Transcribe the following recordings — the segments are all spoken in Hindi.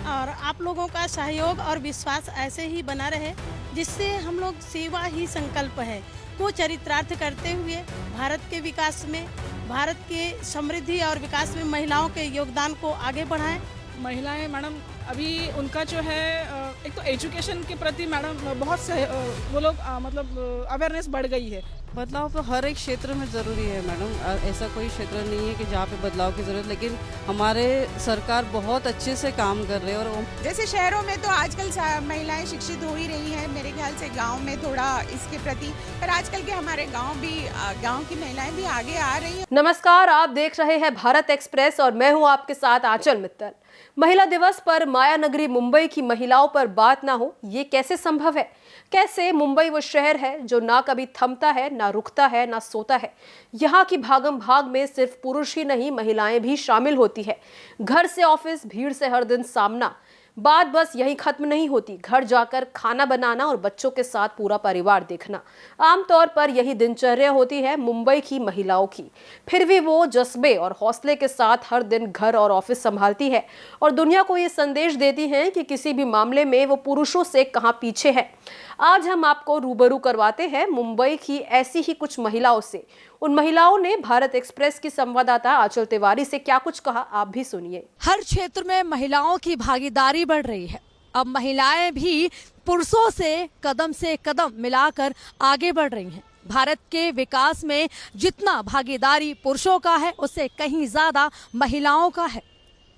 और आप लोगों का सहयोग और विश्वास ऐसे ही बना रहे, जिससे हम लोग सेवा ही संकल्प है को चरितार्थ करते हुए भारत के विकास में, भारत के समृद्धि और विकास में महिलाओं के योगदान को आगे बढ़ाएं। महिलाएं मैडम अभी उनका जो है एक तो एजुकेशन के प्रति मैडम बहुत वो लोग मतलब अवेयरनेस बढ़ गई है। बदलाव तो हर एक क्षेत्र में ज़रूरी है मैडम, ऐसा कोई क्षेत्र नहीं है कि जहाँ पे बदलाव की ज़रूरत, लेकिन हमारे सरकार बहुत अच्छे से काम कर रहे हैं। और जैसे शहरों में तो आजकल महिलाएं शिक्षित हो ही रही हैं, मेरे ख्याल से गांव में थोड़ा इसके प्रति, पर आजकल के हमारे गांव की महिलाएं भी आगे आ रही हैं। नमस्कार, आप देख रहे हैं भारत एक्सप्रेस और मैं हूं आपके साथ आंचल मित्तल। महिला दिवस पर माया नगरी मुंबई की महिलाओं पर बात ना हो, ये कैसे संभव है? कैसे मुंबई वो शहर है जो ना कभी थमता है, ना रुकता है, ना सोता है। यहाँ की भागम भाग में सिर्फ पुरुष ही नहीं, महिलाएं भी शामिल होती है। घर से ऑफिस, भीड़ से हर दिन सामना। बात बस यही खत्म नहीं होती, घर जाकर खाना बनाना और बच्चों के साथ पूरा परिवार देखना। आमतौर पर यही दिनचर्या होती है मुंबई की महिलाओं की। फिर भी वो जज्बे और हौसले के साथ हर दिन घर और ऑफिस संभालती है और दुनिया को ये संदेश देती है कि किसी भी मामले में वो पुरुषों से कहाँ पीछे है। आज हम आपको रूबरू करवाते हैं मुंबई की ऐसी ही कुछ महिलाओं से। उन महिलाओं ने भारत एक्सप्रेस की संवाददाता आंचल तिवारी से क्या कुछ कहा, आप भी सुनिए। हर क्षेत्र में महिलाओं की भागीदारी बढ़ रही है। अब महिलाएं भी पुरुषों से कदम मिलाकर आगे बढ़ रही हैं। भारत के विकास में जितना भागीदारी पुरुषों का है, उससे कहीं ज्यादा महिलाओं का है।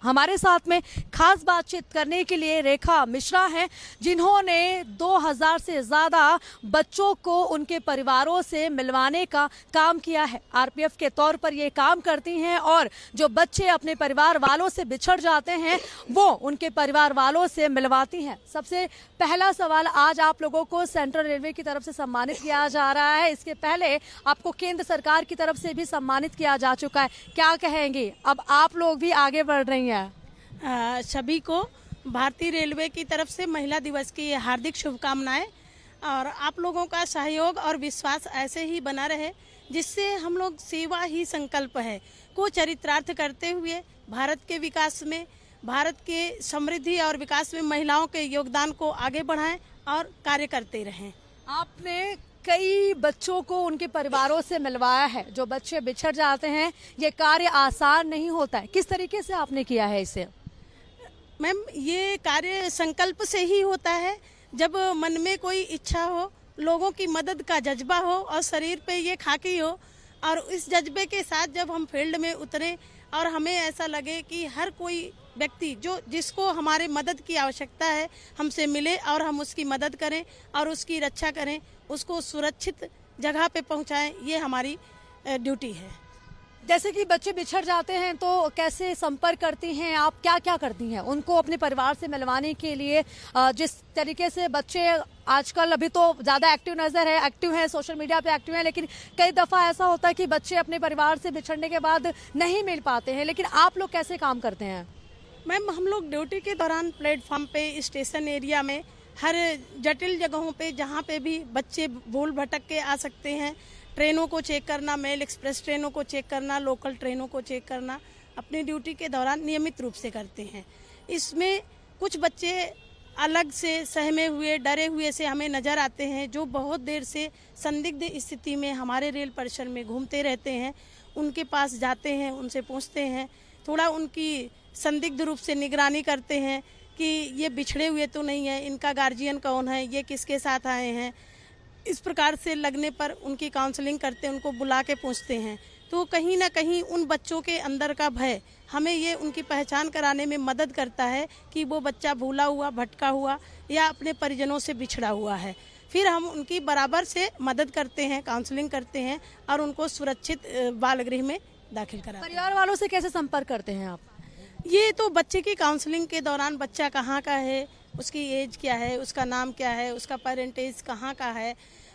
हमारे साथ में खास बातचीत करने के लिए रेखा मिश्रा हैं, जिन्होंने 2000 से ज़्यादा बच्चों को उनके परिवारों से मिलवाने का काम किया है। आरपीएफ के तौर पर ये काम करती हैं और जो बच्चे अपने परिवार वालों से बिछड़ जाते हैं वो उनके परिवार वालों से मिलवाती हैं। सबसे पहला सवाल, आज आप लोगों को सेंट्रल रेलवे की तरफ से सम्मानित किया जा रहा है, इसके पहले आपको केंद्र सरकार की तरफ से भी सम्मानित किया जा चुका है, क्या कहेंगे? अब आप लोग भी आगे बढ़ रही हैं। सभी को भारतीय रेलवे की तरफ से महिला दिवस की हार्दिक शुभकामनाएं और आप लोगों का सहयोग और विश्वास ऐसे ही बना रहे, जिससे हम लोग सेवा ही संकल्प है को चरितार्थ करते हुए भारत के विकास में, भारत के समृद्धि और विकास में महिलाओं के योगदान को आगे बढ़ाएं और कार्य करते रहें। आपने कई बच्चों को उनके परिवारों से मिलवाया है। जो बच्चे बिछड़ जाते हैं, ये कार्य आसान नहीं होता है, किस तरीके से आपने किया है इसे? मैम, ये कार्य संकल्प से ही होता है। जब मन में कोई इच्छा हो, लोगों की मदद का जज्बा हो और शरीर पे ये खाकी हो, और इस जज्बे के साथ जब हम फील्ड में उतरें और हमें ऐसा लगे कि हर कोई व्यक्ति जिसको हमारे मदद की आवश्यकता है हमसे मिले और हम उसकी मदद करें और उसकी रक्षा करें, उसको सुरक्षित जगह पे पहुंचाएं, ये हमारी ड्यूटी है। जैसे कि बच्चे बिछड़ जाते हैं तो कैसे संपर्क करती हैं आप, क्या क्या करती हैं उनको अपने परिवार से मिलवाने के लिए? जिस तरीके से बच्चे आजकल अभी तो ज़्यादा एक्टिव है, सोशल मीडिया पे एक्टिव हैं, लेकिन कई दफ़ा ऐसा होता है कि बच्चे अपने परिवार से बिछड़ने के बाद नहीं मिल पाते हैं, लेकिन आप लोग कैसे काम करते हैं? मैम, हम लोग ड्यूटी के दौरान प्लेटफॉर्म पे, स्टेशन एरिया में, हर जटिल जगहों पे जहाँ पे भी बच्चे भूल भटक के आ सकते हैं, ट्रेनों को चेक करना, मेल एक्सप्रेस ट्रेनों को चेक करना, लोकल ट्रेनों को चेक करना, अपनी ड्यूटी के दौरान नियमित रूप से करते हैं। इसमें कुछ बच्चे अलग से सहमे हुए, डरे हुए से हमें नज़र आते हैं, जो बहुत देर से संदिग्ध स्थिति में हमारे रेल परिसर में घूमते रहते हैं। उनके पास जाते हैं, उनसे पूछते हैं, थोड़ा उनकी संदिग्ध रूप से निगरानी करते हैं कि ये बिछड़े हुए तो नहीं है, इनका गार्जियन कौन है, ये किसके साथ आए हैं। इस प्रकार से लगने पर उनकी काउंसलिंग करते हैं, उनको बुला के पूछते हैं। तो कहीं ना कहीं उन बच्चों के अंदर का भय हमें ये उनकी पहचान कराने में मदद करता है कि वो बच्चा भूला हुआ, भटका हुआ या अपने परिजनों से बिछड़ा हुआ है। फिर हम उनकी बराबर से मदद करते हैं, काउंसलिंग करते हैं और उनको सुरक्षित बाल गृह में दाखिल कराते हैं। परिवार वालों से कैसे संपर्क करते हैं आप? ये तो बच्चे की काउंसलिंग के दौरान बच्चा कहाँ का है, उसकी एज क्या है, उसका नाम क्या है, उसका पेरेंटेज कहाँ का है,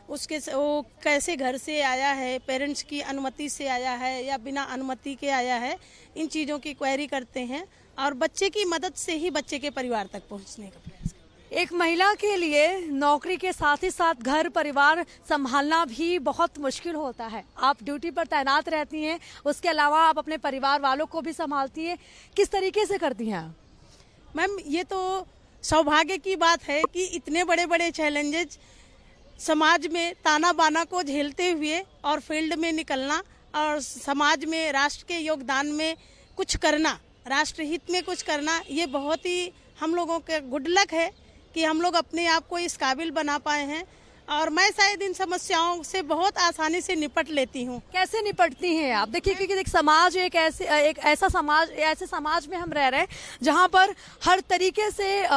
वो कैसे घर से आया है, पेरेंट्स की अनुमति से आया है या बिना अनुमति के आया है, इन चीज़ों की क्वेरी करते हैं और बच्चे की मदद से ही बच्चे के परिवार तक पहुंचने का प्रयास करते हैं। एक महिला के लिए नौकरी के साथ ही साथ घर परिवार संभालना भी बहुत मुश्किल होता है। आप ड्यूटी पर तैनात रहती हैं, उसके अलावा आप अपने परिवार वालों को भी संभालती हैं, किस तरीके से करती हैं? मैम ये तो सौभाग्य की बात है कि इतने बड़े बड़े चैलेंजेस समाज में ताना बाना को झेलते हुए और फील्ड में निकलना और समाज में राष्ट्र के योगदान में कुछ करना, राष्ट्र हित में कुछ करना, ये बहुत ही हम लोगों का गुड लक है कि हम लोग अपने आप को इस काबिल बना पाए हैं। और मैं शायद इन समस्याओं से बहुत आसानी से निपट लेती हूँ। कैसे निपटती हैं आप? देखिए, क्योंकि एक समाज एक ऐसा समाज, ऐसे समाज में हम रह रहे हैं जहाँ पर हर तरीके से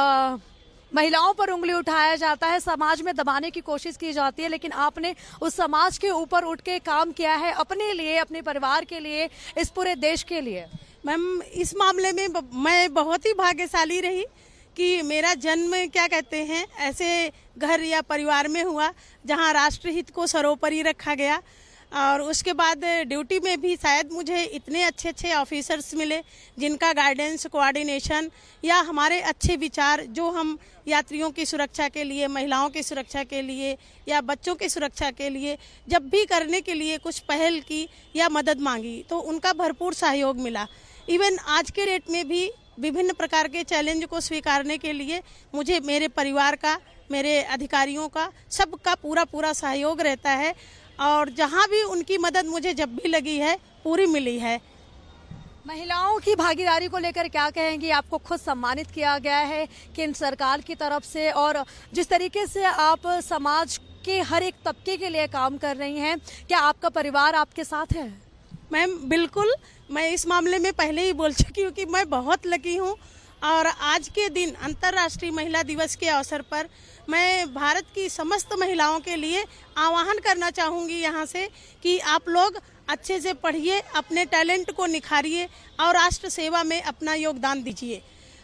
महिलाओं पर उंगली उठाया जाता है, समाज में दबाने की कोशिश की जाती है, लेकिन आपने उस समाज के ऊपर उठ के काम किया है अपने लिए, अपने परिवार के लिए, इस पूरे देश के लिए। मैम इस मामले में मैं बहुत ही भाग्यशाली रही कि मेरा जन्म क्या कहते हैं ऐसे घर या परिवार में हुआ जहां राष्ट्रहित को सर्वोपरि रखा गया। और उसके बाद ड्यूटी में भी शायद मुझे इतने अच्छे अच्छे ऑफिसर्स मिले जिनका गाइडेंस, कोऑर्डिनेशन या हमारे अच्छे विचार जो हम यात्रियों की सुरक्षा के लिए, महिलाओं की सुरक्षा के लिए या बच्चों की सुरक्षा के लिए जब भी करने के लिए कुछ पहल की या मदद मांगी तो उनका भरपूर सहयोग मिला। इवन आज के डेट में भी विभिन्न प्रकार के चैलेंज को स्वीकारने के लिए मुझे मेरे परिवार का, मेरे अधिकारियों का, सबका पूरा सहयोग रहता है और जहां भी उनकी मदद मुझे जब भी लगी है पूरी मिली है। महिलाओं की भागीदारी को लेकर क्या कहेंगी? आपको खुद सम्मानित किया गया है केंद्र सरकार की तरफ से और जिस तरीके से आप समाज के हर एक तबके के लिए काम कर रही हैं, क्या आपका परिवार आपके साथ है? मैम बिल्कुल, मैं इस मामले में पहले ही बोल चुकी हूँ कि मैं बहुत लकी हूँ और आज के दिन अंतर्राष्ट्रीय महिला दिवस के अवसर पर मैं भारत की समस्त महिलाओं के लिए आह्वान करना चाहूँगी यहाँ से कि आप लोग अच्छे से पढ़िए, अपने टैलेंट को निखारिए और राष्ट्र सेवा में अपना योगदान दीजिए।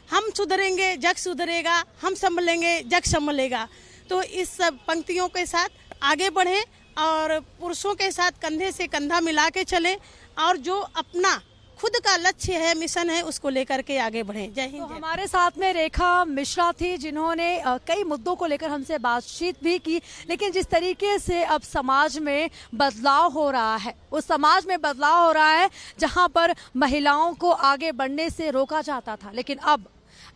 हम सुधरेंगे जग सुधरेगा, हम संभलेंगे जग संभलेगा। तो इस सब पंक्तियों के साथ आगे बढ़ें और पुरुषों के साथ कंधे से कंधा मिला के चलें और जो अपना खुद का लक्ष्य है, मिशन है, उसको लेकर के आगे बढ़ें। जय हिंद। तो हमारे साथ में रेखा मिश्रा थी जिन्होंने कई मुद्दों को लेकर हमसे बातचीत भी की, लेकिन जिस तरीके से अब समाज में बदलाव हो रहा है, उस समाज में बदलाव हो रहा है जहां पर महिलाओं को आगे बढ़ने से रोका जाता था, लेकिन अब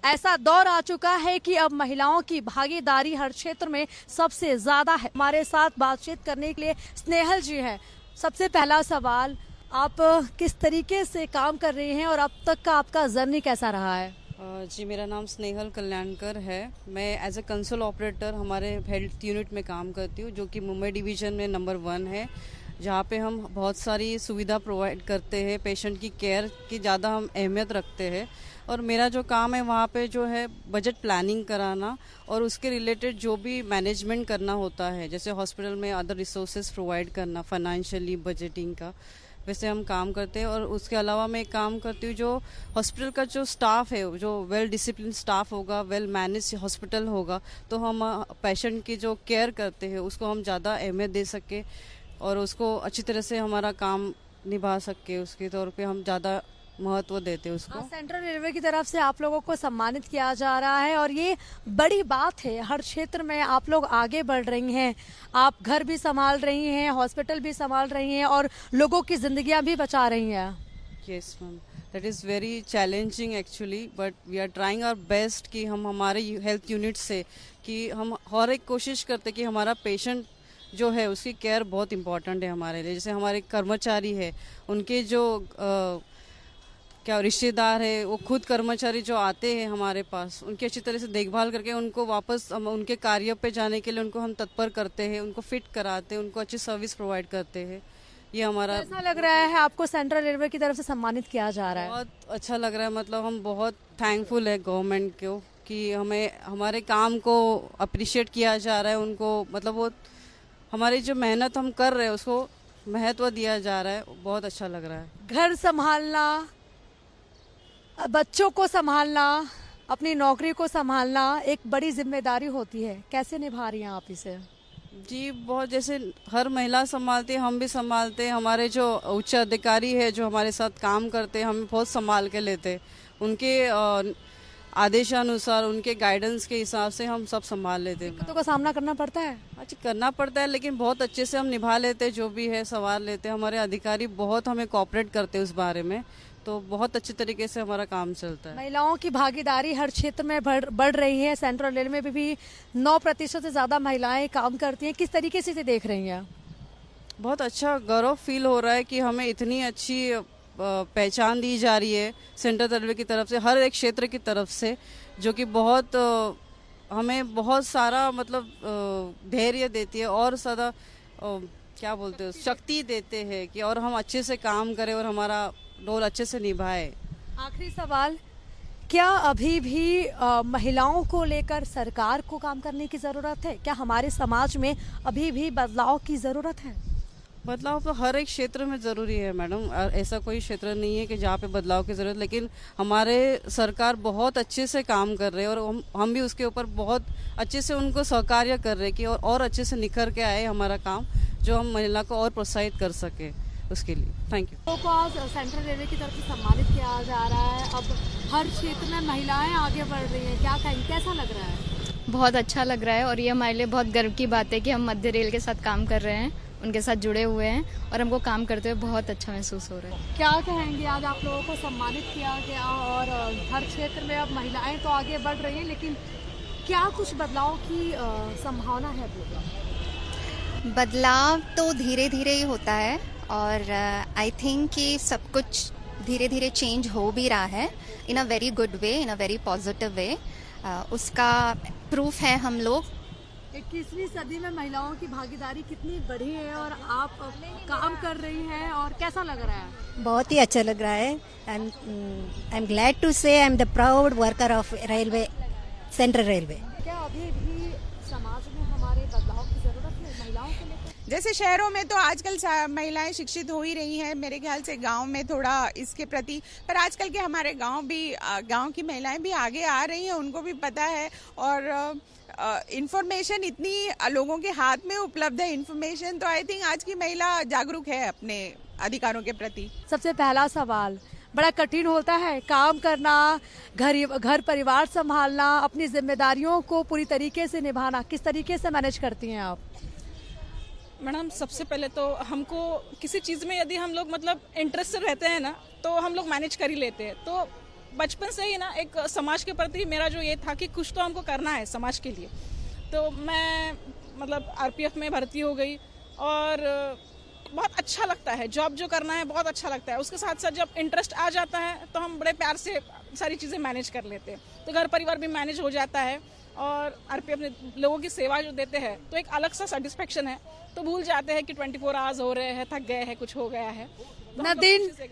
ऐसा दौर आ चुका है कि अब महिलाओं की भागीदारी हर क्षेत्र में सबसे ज्यादा है। हमारे साथ बातचीत करने के लिए स्नेहल जी हैं। सबसे पहला सवाल, आप किस तरीके से काम कर रही हैं और अब तक का आपका जर्नी कैसा रहा है? जी, मेरा नाम स्नेहल कल्याणकर है। मैं एज ए कंसोल ऑपरेटर हमारे हेल्थ यूनिट में काम करती हूँ, जो कि मुंबई डिवीज़न में नंबर 1 है, जहाँ पे हम बहुत सारी सुविधा प्रोवाइड करते हैं। पेशेंट की केयर की ज़्यादा हम अहमियत रखते हैं और मेरा जो काम है वहाँ पे जो है बजट प्लानिंग कराना और उसके रिलेटेड जो भी मैनेजमेंट करना होता है, जैसे हॉस्पिटल में अदर रिसोर्सेज प्रोवाइड करना, फाइनेंशियली बजटिंग का, वैसे हम काम करते हैं। और उसके अलावा मैं काम करती हूँ जो हॉस्पिटल का जो स्टाफ है, जो वेल डिसिप्लिन स्टाफ होगा, वेल मैनेज हॉस्पिटल होगा, तो हम पेशेंट की जो केयर करते हैं उसको हम ज़्यादा अहमियत दे सके और उसको अच्छी तरह से हमारा काम निभा सके, उसके तौर पे हम ज़्यादा महत्व देते हैं उसको। सेंट्रल रेलवे की तरफ से आप लोगों को सम्मानित किया जा रहा है और ये बड़ी बात है। हर क्षेत्र में आप लोग आगे बढ़ रही हैं, आप घर भी संभाल रही हैं, हॉस्पिटल भी संभाल रही हैं और लोगों की जिंदगियां भी बचा रही हैं। Yes ma'am, that is very challenging actually, but we are trying our best कि हम हमारे हेल्थ यूनिट से कि हम हर एक कोशिश करते कि हमारा पेशेंट जो है उसकी केयर बहुत इम्पोर्टेंट है हमारे लिए। जैसे हमारे कर्मचारी है, उनके जो क्या रिश्तेदार है, वो खुद कर्मचारी जो आते हैं हमारे पास, उनकी अच्छी तरह से देखभाल करके उनको वापस हम उनके कार्य पे जाने के लिए उनको हम तत्पर करते हैं, उनको फिट कराते हैं, उनको अच्छी सर्विस प्रोवाइड करते हैं। ये हमारा ऐसा लग रहा है आपको सेंट्रल रेलवे की तरफ से सम्मानित किया जा रहा है। बहुत अच्छा लग रहा है। मतलब हम बहुत थैंकफुल है गवर्नमेंट को कि हमें हमारे काम को अप्रिशिएट किया जा रहा है। उनको मतलब वो हमारी जो मेहनत हम कर रहे हैं उसको महत्व दिया जा रहा है। बहुत अच्छा लग रहा है। घर संभालना, बच्चों को संभालना, अपनी नौकरी को संभालना एक बड़ी जिम्मेदारी होती है। कैसे निभा रही हैं आप इसे? जी बहुत, जैसे हर महिला संभालती है, हम भी संभालते हैं। हमारे जो उच्च अधिकारी है जो हमारे साथ काम करते हैं, हम बहुत संभाल के लेते हैं। उनके आदेशानुसार, उनके गाइडेंस के हिसाब से हम सब संभाल लेते हैं। दिक्कतों का सामना करना पड़ता है? अच्छा, करना पड़ता है, लेकिन बहुत अच्छे से हम निभा लेते हैं। जो भी है संभाल लेते हैं। हमारे अधिकारी बहुत हमें कोऑपरेट करते हैं उस बारे में, तो बहुत अच्छे तरीके से हमारा काम चलता है। महिलाओं की भागीदारी हर क्षेत्र में बढ़ रही है। सेंट्रल रेलवे में भी 9% से ज्यादा महिलाएं काम करती हैं। किस तरीके से इसे देख रही हैं? बहुत अच्छा गौरव फील हो रहा है कि हमें इतनी अच्छी पहचान दी जा रही है सेंट्रल रेलवे की तरफ से, हर एक क्षेत्र की तरफ से, जो कि बहुत हमें बहुत सारा मतलब धैर्य देती है और ज़्यादा क्या बोलते हो, शक्ति देते हैं कि और हम अच्छे से काम करें और हमारा रोल अच्छे से निभाए। आखिरी सवाल, क्या अभी भी महिलाओं को लेकर सरकार को काम करने की ज़रूरत है? क्या हमारे समाज में अभी भी बदलाव की ज़रूरत है? बदलाव तो हर एक क्षेत्र में ज़रूरी है मैडम, ऐसा कोई क्षेत्र नहीं है कि जहाँ पे बदलाव की ज़रूरत, लेकिन हमारे सरकार बहुत अच्छे से काम कर रहे हैं और हम भी उसके ऊपर बहुत अच्छे से उनको सहकार्य कर रहे हैं कि और अच्छे से निखर के आए हमारा काम, जो हम महिला को और प्रोत्साहित कर सके उसके लिए। Thank you. तो आज सेंट्रल रेलवे की तरफ से सम्मानित किया जा रहा है। अब हर क्षेत्र में महिलाएं आगे बढ़ रही हैं, क्या कहेंगे, कैसा लग रहा है? बहुत अच्छा लग रहा है और ये हमारे लिए बहुत गर्व की बात है कि हम मध्य रेल के साथ काम कर रहे हैं, उनके साथ जुड़े हुए हैं और हमको काम करते हुए बहुत अच्छा महसूस हो रहा है। क्या कहेंगे, आज आप लोगों को सम्मानित किया गया और हर क्षेत्र में अब महिलाएं तो आगे बढ़ रही हैं, लेकिन क्या कुछ बदलाव की संभावना है? बदलाव तो धीरे धीरे ही होता है और आई थिंक कि सब कुछ धीरे धीरे चेंज हो भी रहा है in a very good way, in a very positive way. उसका प्रूफ है हम लोग। 21वीं सदी में महिलाओं की भागीदारी कितनी बढ़ी है और आप काम कर रही हैं और कैसा लग रहा है? बहुत ही अच्छा लग रहा है। आई एम ग्लैड टू से I am the proud worker of railway, central railway. क्या अभी भी समाज में हमारे बदलाव की जरूरत है महिलाओं को लेकर? जैसे शहरों में तो आजकल महिलाएं शिक्षित हो ही रही हैं, मेरे ख्याल से गांव में थोड़ा इसके प्रति, पर आजकल के हमारे गांव की महिलाएं भी आगे आ रही हैं, उनको भी पता है और इंफॉर्मेशन इतनी लोगों के हाथ में उपलब्ध है इंफॉर्मेशन, तो आई थिंक आज की महिला जागरूक है अपने अधिकारों के प्रति। सबसे पहला सवाल, बड़ा कठिन होता है काम करना, घर परिवार संभालना, अपनी जिम्मेदारियों को पूरी तरीके से निभाना, किस तरीके से मैनेज करती हैं आप? मैडम सबसे पहले तो हमको किसी चीज़ में यदि हम लोग मतलब इंटरेस्टेड रहते हैं ना, तो हम लोग मैनेज कर ही लेते हैं। तो बचपन से ही ना एक समाज के प्रति मेरा जो ये था कि कुछ तो हमको करना है समाज के लिए, तो मैं मतलब आरपीएफ में भर्ती हो गई और बहुत अच्छा लगता है, जॉब जो करना है बहुत अच्छा लगता है। उसके साथ साथ जब इंटरेस्ट आ जाता है तो हम बड़े प्यार से सारी चीज़ें मैनेज कर लेते हैं, तो घर परिवार भी मैनेज हो जाता है और आरपीएफ में लोगों की सेवा जो देते हैं तो एक अलग सा सेटिस्फेक्शन है। तो भूल जाते हैं कि 24 आवर्स हो रहे हैं, थक गए हैं, कुछ हो गया है। तो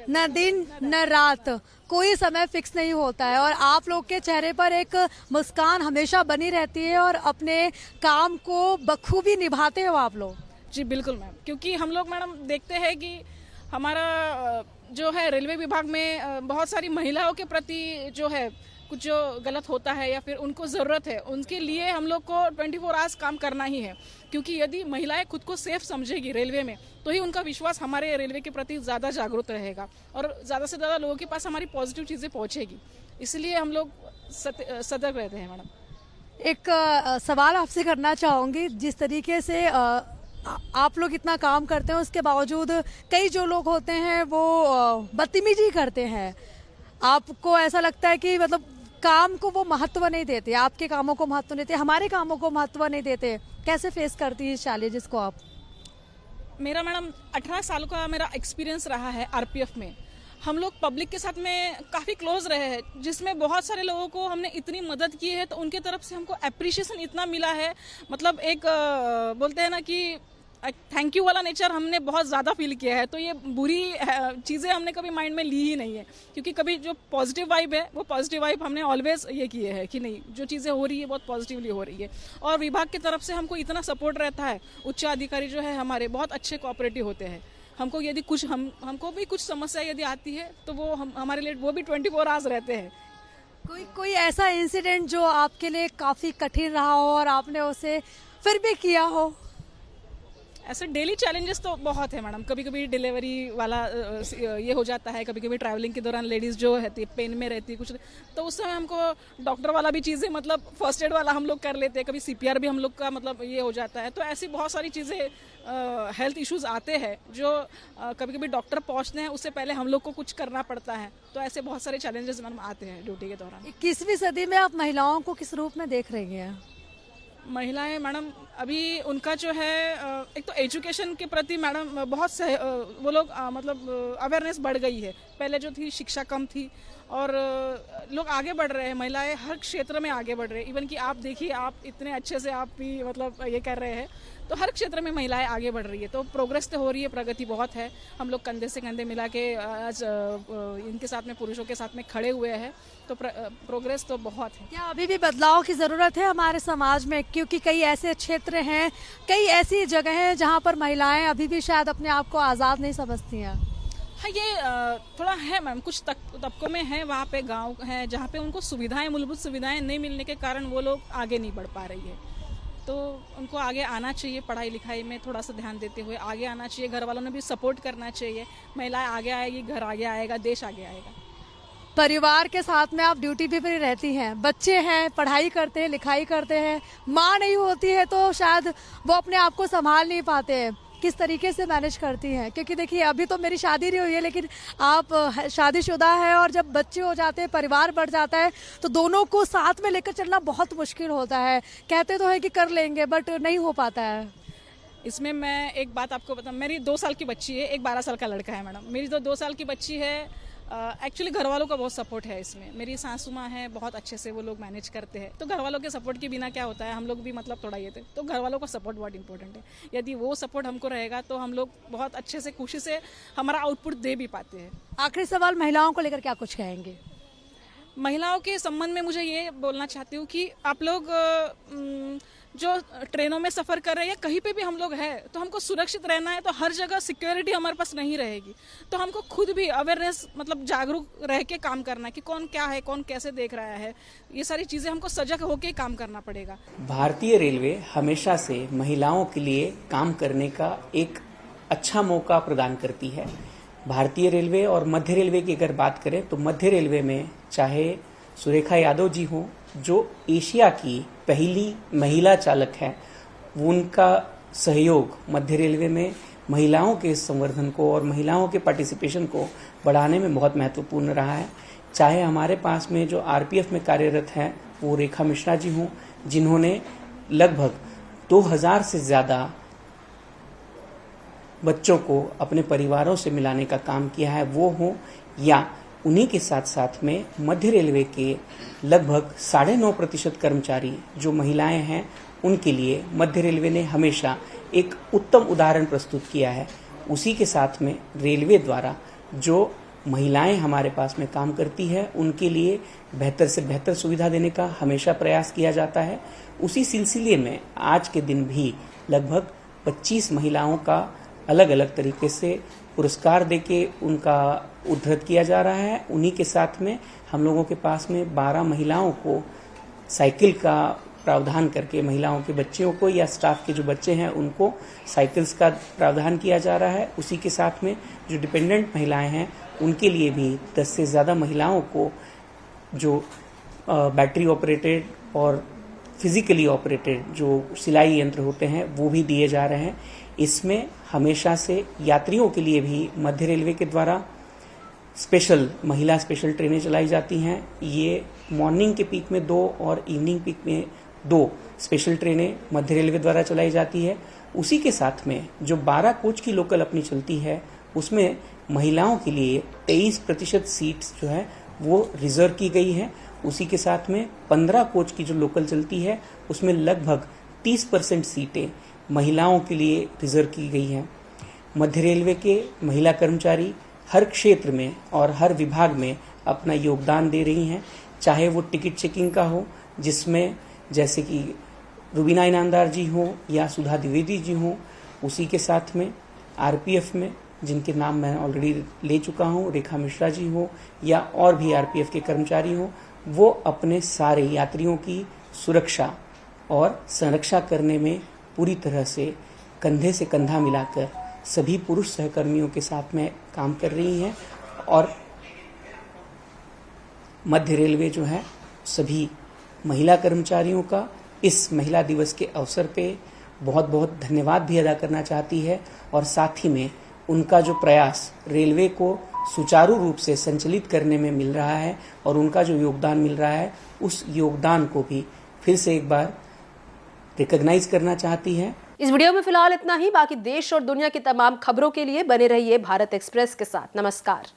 न दिन न रात, कोई समय फिक्स नहीं होता है और आप लोग के चेहरे पर एक मुस्कान हमेशा बनी रहती है और अपने काम को बखूबी निभाते हो आप लोग। जी बिल्कुल मैम, क्योंकि हम लोग मैडम देखते हैं कि हमारा जो है रेलवे विभाग में बहुत सारी महिलाओं के प्रति जो है कुछ जो गलत होता है या फिर उनको ज़रूरत है, उनके लिए हम लोग को 24 आवर्स काम करना ही है। क्योंकि यदि महिलाएं खुद को सेफ समझेगी रेलवे में, तो ही उनका विश्वास हमारे रेलवे के प्रति ज़्यादा जागरूक रहेगा और ज़्यादा से ज़्यादा लोगों के पास हमारी पॉजिटिव चीज़ें पहुँचेगी। इसलिए हम लोग सतर्क रहते हैं मैडम। एक सवाल आपसे करना चाहूँगी, जिस तरीके से आप लोग इतना काम करते हैं उसके बावजूद कई जो लोग होते हैं वो बदतमीजी करते हैं, आपको ऐसा लगता है कि मतलब काम को वो महत्व नहीं देते, आपके कामों को महत्व नहीं देते, हमारे कामों को महत्व नहीं देते, कैसे फेस करती है इस चैलेंजेस को आप? मेरा मैडम 18 साल का मेरा एक्सपीरियंस रहा है आरपीएफ में। हम लोग पब्लिक के साथ में काफ़ी क्लोज रहे हैं, जिसमें बहुत सारे लोगों को हमने इतनी मदद की है, तो उनके तरफ से हमको अप्रिशिएशन इतना मिला है, मतलब एक बोलते हैं ना कि थैंक यू वाला नेचर हमने बहुत ज़्यादा फील किया है। तो ये बुरी चीज़ें हमने कभी माइंड में ली ही नहीं है, क्योंकि कभी जो पॉजिटिव वाइब है वो पॉजिटिव वाइब हमने ऑलवेज ये किए है कि नहीं, जो चीज़ें हो रही है बहुत पॉजिटिवली हो रही है। और विभाग की तरफ से हमको इतना सपोर्ट रहता है, उच्च अधिकारी जो है हमारे बहुत अच्छे कोऑपरेटिव होते हैं। हमको यदि कुछ हमको भी कुछ समस्या यदि आती है तो वो हमारे लिए वो भी 24 आवर्स रहते हैं। कोई ऐसा इंसिडेंट जो आपके लिए काफ़ी कठिन रहा हो और आपने उसे फिर भी किया हो? ऐसे डेली चैलेंजेस तो बहुत है मैडम। कभी कभी डिलीवरी वाला ये हो जाता है, कभी कभी ट्रैवलिंग के दौरान लेडीज़ जो रहती है पेन में रहती है कुछ, तो उस समय हमको डॉक्टर वाला भी चीज़ें मतलब फर्स्ट एड वाला हम लोग कर लेते हैं, कभी CPR भी हम लोग का मतलब ये हो जाता है। तो ऐसी बहुत सारी चीज़ें हेल्थ इश्यूज आते हैं जो कभी कभी डॉक्टर पहुंचते हैं उससे पहले हम लोग को कुछ करना पड़ता है। तो ऐसे बहुत सारे चैलेंजेस मैडम आते हैं ड्यूटी के दौरान। 21वीं सदी में आप महिलाओं को किस रूप में देख रही हैं? महिलाएं मैडम अभी उनका जो है एक तो एजुकेशन के प्रति मैडम बहुत वो लोग मतलब अवेयरनेस बढ़ गई है। पहले जो थी शिक्षा कम थी और लोग आगे बढ़ रहे हैं, महिलाएं हर क्षेत्र में आगे बढ़ रहे हैं। इवन कि आप देखिए, आप इतने अच्छे से आप भी मतलब ये कर रहे हैं, तो हर क्षेत्र में महिलाएं आगे बढ़ रही है। तो प्रोग्रेस तो हो रही है, प्रगति बहुत है। हम लोग कंधे से कंधे मिला के आज इनके साथ में पुरुषों के साथ में खड़े हुए हैं, तो प्रोग्रेस तो बहुत है। क्या अभी भी बदलाव की जरूरत है हमारे समाज में? क्योंकि कई ऐसे क्षेत्र हैं, कई ऐसी जगह हैं जहां पर महिलाएं अभी भी शायद अपने आप को आजाद नहीं समझती हैं। हाँ, ये थोड़ा है मैम, कुछ तबकों में है, वहाँ पे गांव है जहाँ पे उनको सुविधाएं, मूलभूत सुविधाएं नहीं मिलने के कारण वो लोग आगे नहीं बढ़ पा रही है। तो उनको आगे आना चाहिए, पढ़ाई लिखाई में थोड़ा सा ध्यान देते हुए आगे आना चाहिए। घर वालों ने भी सपोर्ट करना चाहिए। महिलाएं आगे आएगी, घर आगे आएगा, देश आगे आएगा। परिवार के साथ में आप ड्यूटी पे भी रहती हैं, बच्चे हैं, पढ़ाई करते हैं, लिखाई करते हैं, माँ नहीं होती है तो शायद वो अपने आप को संभाल नहीं पाते हैं। किस तरीके से मैनेज करती हैं? क्योंकि देखिए अभी तो मेरी शादी नहीं हुई है, लेकिन आप शादीशुदा है और जब बच्चे हो जाते हैं, परिवार बढ़ जाता है, तो दोनों को साथ में लेकर चलना बहुत मुश्किल होता है। कहते तो है कि कर लेंगे, बट नहीं हो पाता है। इसमें मैं एक बात आपको बताऊं, मेरी 2 साल की बच्ची है, एक 12 साल का लड़का है मैडम। मेरी तो 2 साल की बच्ची है। एक्चुअली घर वालों का बहुत सपोर्ट है इसमें। मेरी सासू माँ है, बहुत अच्छे से वो लोग मैनेज करते हैं। तो घर वालों के सपोर्ट के बिना क्या होता है, हम लोग भी मतलब थोड़ा ये थे। तो घर वालों का सपोर्ट बहुत इंपॉर्टेंट है। यदि वो सपोर्ट हमको रहेगा तो हम लोग बहुत अच्छे से खुशी से हमारा आउटपुट दे भी पाते हैं। आखिरी सवाल, महिलाओं को लेकर क्या कुछ कहेंगे? महिलाओं के संबंध में मुझे ये बोलना चाहती हूँ कि आप लोग जो ट्रेनों में सफ़र कर रहे हैं या कहीं पे भी हम लोग हैं, तो हमको सुरक्षित रहना है। तो हर जगह सिक्योरिटी हमारे पास नहीं रहेगी, तो हमको खुद भी अवेयरनेस मतलब जागरूक रह के काम करना है कि कौन क्या है, कौन कैसे देख रहा है। ये सारी चीज़ें हमको सजग होके काम करना पड़ेगा। भारतीय रेलवे हमेशा से महिलाओं के लिए काम करने का एक अच्छा मौका प्रदान करती है। भारतीय रेलवे और मध्य रेलवे की अगर बात करें तो मध्य रेलवे में चाहे सुरेखा यादव जी हों, जो एशिया की पहली महिला चालक हैं, उनका सहयोग मध्य रेलवे में महिलाओं के संवर्धन को और महिलाओं के पार्टिसिपेशन को बढ़ाने में बहुत महत्वपूर्ण रहा है। चाहे हमारे पास में जो आरपीएफ में कार्यरत हैं वो रेखा मिश्रा जी हों, जिन्होंने लगभग 2000 से ज़्यादा बच्चों को अपने परिवारों से मिलाने का काम किया है, वो हों, या उन्हीं के साथ साथ में मध्य रेलवे के लगभग 9.5% कर्मचारी जो महिलाएं हैं, उनके लिए मध्य रेलवे ने हमेशा एक उत्तम उदाहरण प्रस्तुत किया है। उसी के साथ में रेलवे द्वारा जो महिलाएं हमारे पास में काम करती है, उनके लिए बेहतर से बेहतर सुविधा देने का हमेशा प्रयास किया जाता है। उसी सिलसिले में आज के दिन भी लगभग 25 महिलाओं का अलग अलग तरीके से पुरस्कार देके उनका उद्धृत किया जा रहा है। उन्हीं के साथ में हम लोगों के पास में 12 महिलाओं को साइकिल का प्रावधान करके, महिलाओं के बच्चियों को या स्टाफ के जो बच्चे हैं उनको साइकिल्स का प्रावधान किया जा रहा है। उसी के साथ में जो डिपेंडेंट महिलाएं हैं उनके लिए भी 10 से ज़्यादा महिलाओं को जो बैटरी ऑपरेटेड और फिजिकली ऑपरेटेड जो सिलाई यंत्र होते हैं वो भी दिए जा रहे हैं। इसमें हमेशा से यात्रियों के लिए भी मध्य रेलवे के द्वारा महिला स्पेशल ट्रेनें चलाई जाती हैं। ये मॉर्निंग के पीक में 2 और इवनिंग पीक में 2 स्पेशल ट्रेनें मध्य रेलवे द्वारा चलाई जाती है। उसी के साथ में जो 12 कोच की लोकल अपनी चलती है, उसमें महिलाओं के लिए 23% सीट्स जो है वो रिजर्व की गई है। उसी के साथ में 15 कोच की जो लोकल चलती है, उसमें लगभग 30% सीटें महिलाओं के लिए रिजर्व की गई हैं। मध्य रेलवे के महिला कर्मचारी हर क्षेत्र में और हर विभाग में अपना योगदान दे रही हैं, चाहे वो टिकट चेकिंग का हो, जिसमें जैसे कि रुबीना इनामदार जी हों या सुधा द्विवेदी जी हों। उसी के साथ में आरपीएफ में जिनके नाम मैं ऑलरेडी ले चुका हूं, रेखा मिश्रा जी हो या और भी आरपीएफ के कर्मचारी हों, वो अपने सारे यात्रियों की सुरक्षा और संरक्षा करने में पूरी तरह से कंधे से कंधा मिलाकर सभी पुरुष सहकर्मियों के साथ में काम कर रही हैं और मध्य रेलवे जो है सभी महिला कर्मचारियों का इस महिला दिवस के अवसर पे बहुत बहुत धन्यवाद भी अदा करना चाहती है और साथ ही में उनका जो प्रयास रेलवे को सुचारू रूप से संचालित करने में मिल रहा है और उनका जो योगदान मिल रहा है उस योगदान को भी फिर से एक बार रिकॉग्नाइज करना चाहती है। इस वीडियो में फिलहाल इतना ही। बाकी देश और दुनिया की तमाम खबरों के लिए बने रहिए भारत एक्सप्रेस के साथ। नमस्कार।